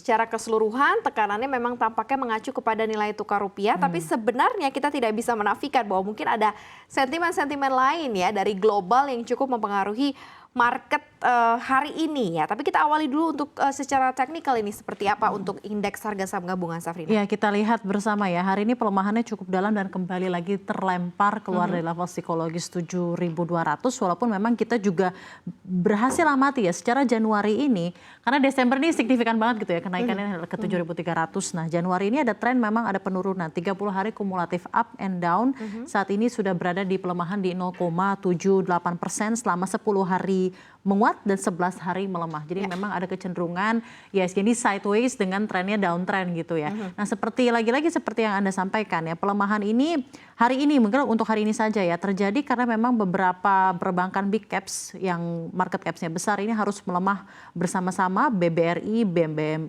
secara keseluruhan tekanannya memang tampaknya mengacu kepada nilai tukar rupiah, tapi sebenarnya kita tidak bisa menafikan bahwa mungkin ada sentimen-sentimen lain ya dari global yang cukup mempengaruhi market hari ini ya. Tapi kita awali dulu untuk secara teknikal ini seperti apa untuk indeks harga saham gabungan, Safrina? Ya, kita lihat bersama ya. Hari ini pelemahannya cukup dalam dan kembali lagi terlempar keluar dari level psikologis 7.200 walaupun memang kita juga berhasil amati ya secara Januari ini karena Desember ini signifikan banget gitu ya kenaikannya ke 7.300. Nah, Januari ini ada tren memang ada penurunan 30 hari kumulatif up and down. Saat ini sudah berada di pelemahan di 0,78% selama 10 hari menguat dan 11 hari melemah. Jadi memang ada kecenderungan IHSG ini sideways dengan trennya downtrend gitu ya. Nah, lagi-lagi seperti yang Anda sampaikan ya, pelemahan ini hari ini mungkin untuk hari ini saja ya terjadi karena memang beberapa perbankan big caps yang market capsnya besar ini harus melemah bersama-sama. BBRI,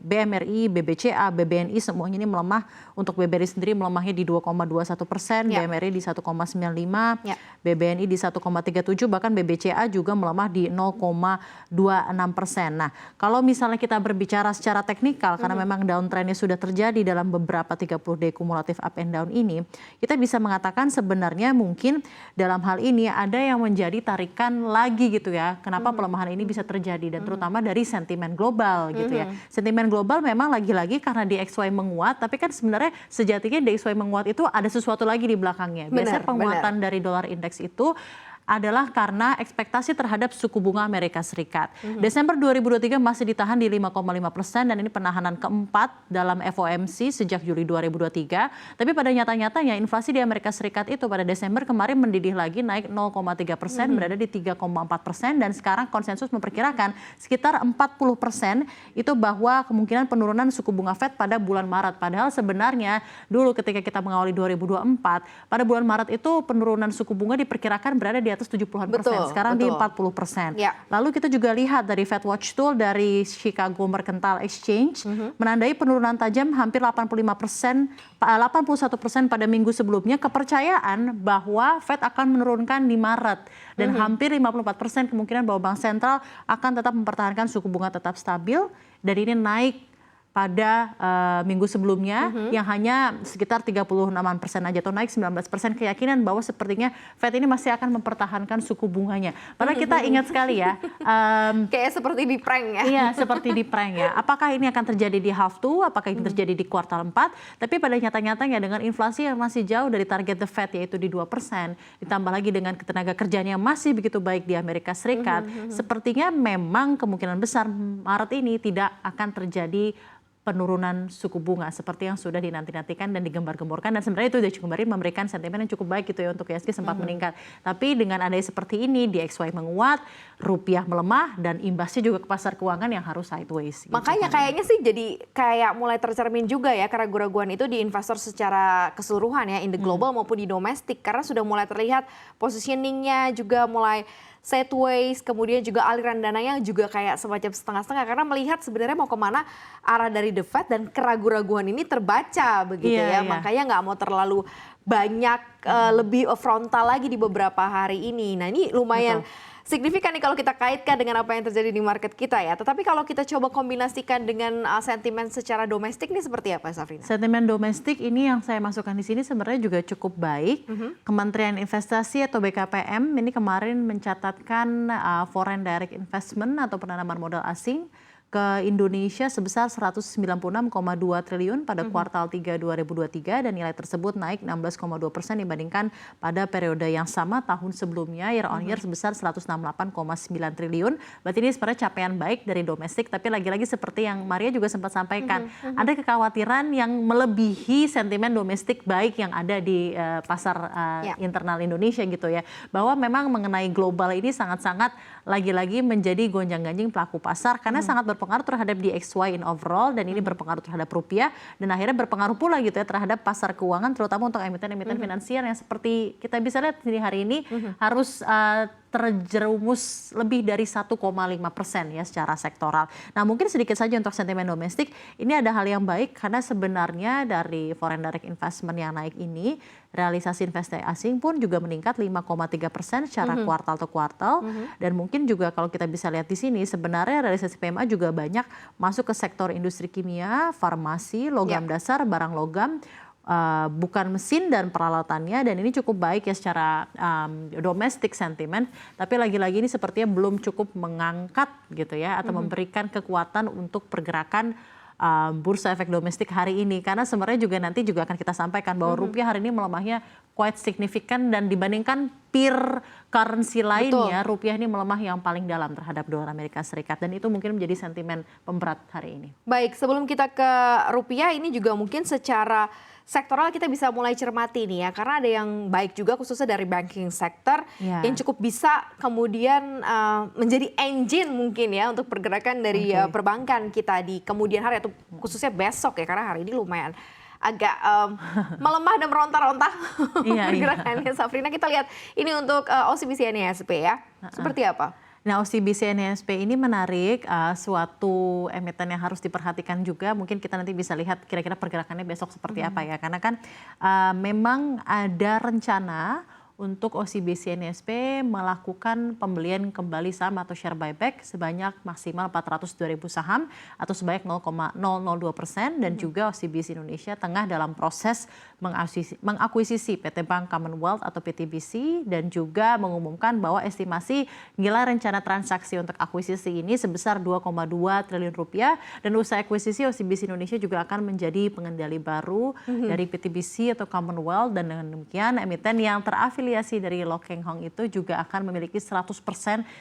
BMRI, BBCA, BBNI semuanya ini melemah. Untuk BBRI sendiri melemahnya di 2,21%, BMRI di 1,95%, BBNI di 1,37%, bahkan BBCA juga melemah di 0,26%. Nah, kalau misalnya kita berbicara secara teknikal, karena memang downtrendnya sudah terjadi dalam beberapa 30 day kumulatif up and down ini, kita bisa mengatakan sebenarnya mungkin dalam hal ini ada yang menjadi tarikan lagi gitu ya. Kenapa pelemahan ini bisa terjadi dan terutama dari sentimen global gitu ya. Sentimen global memang lagi-lagi karena DXY menguat, tapi kan sebenarnya sejatinya DXY menguat itu ada sesuatu lagi di belakangnya. Biasanya penguatan dari dolar indeks itu adalah karena ekspektasi terhadap suku bunga Amerika Serikat. Desember 2023 masih ditahan di 5,5% dan ini penahanan keempat dalam FOMC sejak Juli 2023. Tapi pada nyata-nyatanya inflasi di Amerika Serikat itu pada Desember kemarin mendidih lagi naik 0,3%, berada di 3,4% dan sekarang konsensus memperkirakan sekitar 40% itu bahwa kemungkinan penurunan suku bunga Fed pada bulan Maret. Padahal sebenarnya dulu ketika kita mengawali 2024, pada bulan Maret itu penurunan suku bunga diperkirakan berada di atas 70%, sekarang di 40%. Lalu kita juga lihat dari Fed Watch Tool dari Chicago Mercantile Exchange menandai penurunan tajam hampir 81% pada minggu sebelumnya, kepercayaan bahwa Fed akan menurunkan di Maret dan hampir 54% kemungkinan bahwa Bank Sentral akan tetap mempertahankan suku bunga tetap stabil dan ini naik pada minggu sebelumnya yang hanya sekitar 36% aja atau naik 19%, keyakinan bahwa sepertinya Fed ini masih akan mempertahankan suku bunganya. Padahal kita ingat sekali ya. Kayak seperti di prank ya. Iya, seperti di prank ya. Apakah ini akan terjadi di half 2, apakah ini terjadi di kuartal 4, tapi pada nyata-nyatanya dengan inflasi yang masih jauh dari target the Fed yaitu di 2%, ditambah lagi dengan ketenaga kerjanya yang masih begitu baik di Amerika Serikat, sepertinya memang kemungkinan besar Maret ini tidak akan terjadi penurunan suku bunga seperti yang sudah dinanti-nantikan dan digembar-gemborkan dan sebenarnya itu sudah cukup memberikan sentimen yang cukup baik gitu ya untuk IHSG sempat meningkat. Tapi dengan adanya seperti ini DXY menguat, rupiah melemah dan imbasnya juga ke pasar keuangan yang harus sideways. Makanya kayaknya sih jadi kayak mulai tercermin juga ya keraguan-keraguan itu di investor secara keseluruhan ya in the global maupun di domestik karena sudah mulai terlihat positioningnya juga mulai sideways, kemudian juga aliran dananya juga kayak semacam setengah-setengah karena melihat sebenarnya mau kemana arah dari the Fed dan keraguan-keraguan ini terbaca begitu ya. Makanya nggak mau terlalu banyak lebih frontal lagi di beberapa hari ini. Nah ini lumayan signifikan nih kalau kita kaitkan dengan apa yang terjadi di market kita ya. Tetapi kalau kita coba kombinasikan dengan sentimen secara domestik nih seperti apa, Safrina? Sentimen domestik ini yang saya masukkan di sini sebenarnya juga cukup baik. Kementerian Investasi atau BKPM ini kemarin mencatatkan foreign direct investment atau penanaman modal asing ke Indonesia sebesar 196,2 triliun pada kuartal 3 2023 dan nilai tersebut naik 16,2% dibandingkan pada periode yang sama tahun sebelumnya year on year sebesar 168,9 triliun. Berarti ini sebenarnya capaian baik dari domestik, tapi lagi-lagi seperti yang Maria juga sempat sampaikan, ada kekhawatiran yang melebihi sentimen domestik baik yang ada di pasar internal Indonesia gitu ya. Bahwa memang mengenai global ini sangat-sangat lagi-lagi menjadi gonjang-ganjing pelaku pasar karena sangat berpengaruh terhadap DXY in overall dan ini berpengaruh terhadap rupiah dan akhirnya berpengaruh pula gitu ya terhadap pasar keuangan terutama untuk emiten-emiten finansial yang seperti kita bisa lihat di hari ini harus terjerumus lebih dari 1,5% ya secara sektoral. Nah mungkin sedikit saja untuk sentimen domestik, ini ada hal yang baik karena sebenarnya dari foreign direct investment yang naik ini, realisasi investasi asing pun juga meningkat 5,3% secara kuartal ke kuartal. Dan mungkin juga kalau kita bisa lihat di sini sebenarnya realisasi PMA juga banyak masuk ke sektor industri kimia, farmasi, logam dasar, barang logam, bukan mesin dan peralatannya, dan ini cukup baik ya secara domestic sentiment, tapi lagi-lagi ini sepertinya belum cukup mengangkat gitu ya atau memberikan kekuatan untuk pergerakan bursa efek domestik hari ini, karena sebenarnya juga nanti juga akan kita sampaikan bahwa rupiah hari ini melemahnya quite signifikan, dan dibandingkan peer currency lainnya rupiah ini melemah yang paling dalam terhadap dolar Amerika Serikat, dan itu mungkin menjadi sentimen pemberat hari ini. Baik, sebelum kita ke rupiah, ini juga mungkin secara sektoral kita bisa mulai cermati nih ya, karena ada yang baik juga khususnya dari banking sector yang cukup bisa kemudian menjadi engine mungkin ya untuk pergerakan dari perbankan kita di kemudian hari atau khususnya besok ya, karena hari ini lumayan agak melemah dan meronta-ronta pergerakannya. Safrina, kita lihat ini untuk OCBC NISP ya, seperti apa? Nah, OCBC NISP ini menarik, suatu emiten yang harus diperhatikan juga. Mungkin kita nanti bisa lihat kira-kira pergerakannya besok seperti apa ya. Karena kan memang ada rencana untuk OCBC NISP melakukan pembelian kembali saham atau share buyback sebanyak maksimal 402.000 saham atau sebanyak 0,002%, dan juga OCBC Indonesia tengah dalam proses mengakuisisi PT Bank Commonwealth atau PTBC, dan juga mengumumkan bahwa estimasi nilai rencana transaksi untuk akuisisi ini sebesar 2,2 triliun rupiah, dan usai akuisisi OCBC Indonesia juga akan menjadi pengendali baru dari PTBC atau Commonwealth, dan dengan demikian emiten yang terafiliasi dari Loh Keng Hong itu juga akan memiliki 100%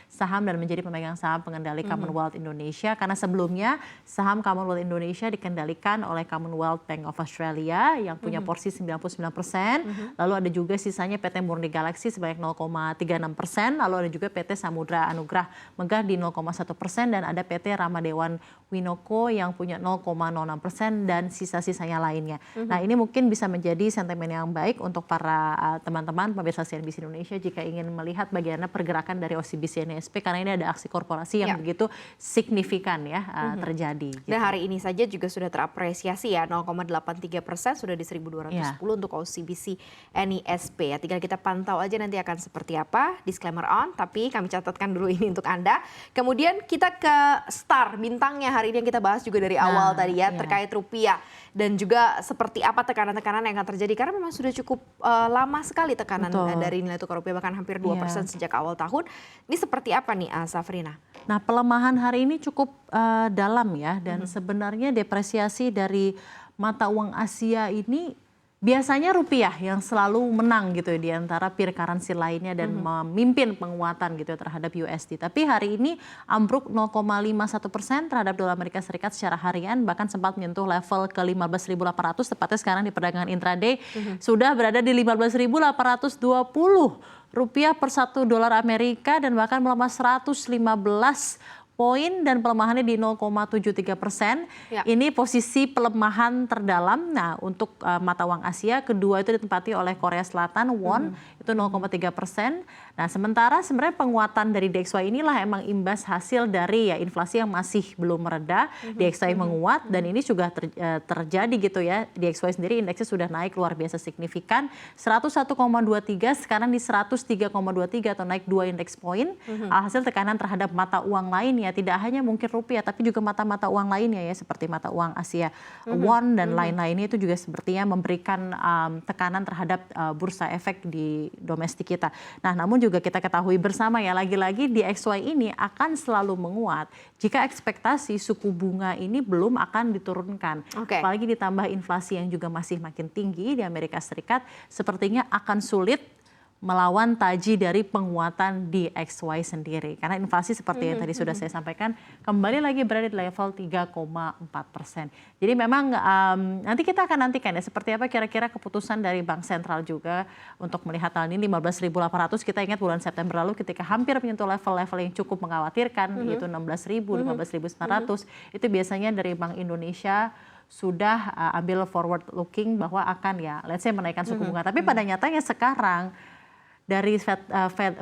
saham dan menjadi pemegang saham pengendali Commonwealth Indonesia, karena sebelumnya saham Commonwealth Indonesia dikendalikan oleh Commonwealth Bank of Australia yang punya porsi 99%, lalu ada juga sisanya PT Murni Galaxy sebanyak 0,36%, lalu ada juga PT Samudra Anugrah Megah di 0,1%, dan ada PT Ramadewan Winoko yang punya 0,06%, dan sisa-sisanya lainnya. Nah ini mungkin bisa menjadi sentimen yang baik untuk para teman-teman pemirsa CNBC Indonesia jika ingin melihat bagaimana pergerakan dari OCBC NISP, karena ini ada aksi korporasi yang begitu signifikan ya terjadi. Gitu. Dan hari ini saja juga sudah terapresiasi ya, 0,83% sudah di 1.210 untuk OCBC NISP ya. Tinggal kita pantau aja nanti akan seperti apa, disclaimer on, tapi kami catatkan dulu ini untuk Anda. Kemudian kita ke star bintangnya hari ini yang kita bahas juga dari awal tadi ya, terkait rupiah dan juga seperti apa tekanan-tekanan yang akan terjadi, karena memang sudah cukup lama sekali tekanan dari nilai tukar rupiah, bahkan hampir 2% sejak awal tahun. Ini seperti apa nih Safrina? Nah, pelemahan hari ini cukup dalam ya, dan sebenarnya depresiasi dari mata uang Asia ini biasanya rupiah yang selalu menang gitu ya di antara peer currency lainnya dan memimpin penguatan gitu ya terhadap USD. Tapi hari ini ambruk 0,51% terhadap dolar Amerika Serikat secara harian, bahkan sempat menyentuh level ke 15.800, tepatnya sekarang di perdagangan intraday sudah berada di 15.820 rupiah per 1 dolar Amerika, dan bahkan melemah 115 poin dan pelemahannya di 0,73%. Ini posisi pelemahan terdalam. Nah, untuk mata uang Asia, kedua itu ditempati oleh Korea Selatan, won, itu 0,3%. Nah, sementara sebenarnya penguatan dari DXY inilah emang imbas hasil dari ya inflasi yang masih belum mereda. DXY menguat, dan ini juga terjadi gitu ya. DXY sendiri indeksnya sudah naik luar biasa signifikan. 101,23 sekarang di 103,23 atau naik 2 indeks poin. Hasil tekanan terhadap mata uang lainnya, tidak hanya mungkin rupiah tapi juga mata-mata uang lainnya ya, seperti mata uang Asia, won dan lain-lainnya itu juga sepertinya memberikan tekanan terhadap bursa efek di domestik kita. Nah, namun juga kita ketahui bersama ya, lagi-lagi DXY ini akan selalu menguat jika ekspektasi suku bunga ini belum akan diturunkan. Apalagi ditambah inflasi yang juga masih makin tinggi di Amerika Serikat, sepertinya akan sulit melawan taji dari penguatan di DXY sendiri. Karena inflasi seperti yang tadi sudah saya sampaikan kembali lagi berada di level 3,4%. Jadi memang nanti kita akan nantikan ya seperti apa kira-kira keputusan dari Bank Sentral juga untuk melihat hal ini. 15.800 kita ingat bulan September lalu ketika hampir menyentuh level-level yang cukup mengkhawatirkan, yaitu 16.000, 15.900. Itu biasanya dari Bank Indonesia sudah ambil forward looking bahwa akan ya let's say menaikkan suku bunga. Tapi pada nyatanya sekarang dari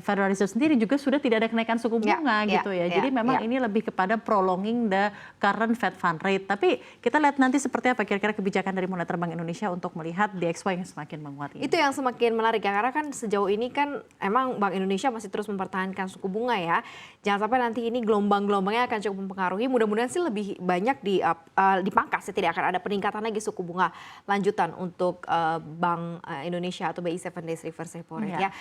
Federal Reserve sendiri juga sudah tidak ada kenaikan suku bunga gitu ya. Jadi memang ini lebih kepada prolonging the current Fed fund rate. Tapi kita lihat nanti seperti apa kira-kira kebijakan dari Moneter Bank Indonesia untuk melihat DXY yang semakin menguat ini. Itu yang semakin menarik ya, karena kan sejauh ini kan emang Bank Indonesia masih terus mempertahankan suku bunga ya. Jangan sampai nanti ini gelombang-gelombangnya akan cukup mempengaruhi. Mudah-mudahan sih lebih banyak dipangkas ya, tidak akan ada peningkatan lagi suku bunga lanjutan untuk Bank Indonesia atau BI 7 Days Reverse Repo Rate ya.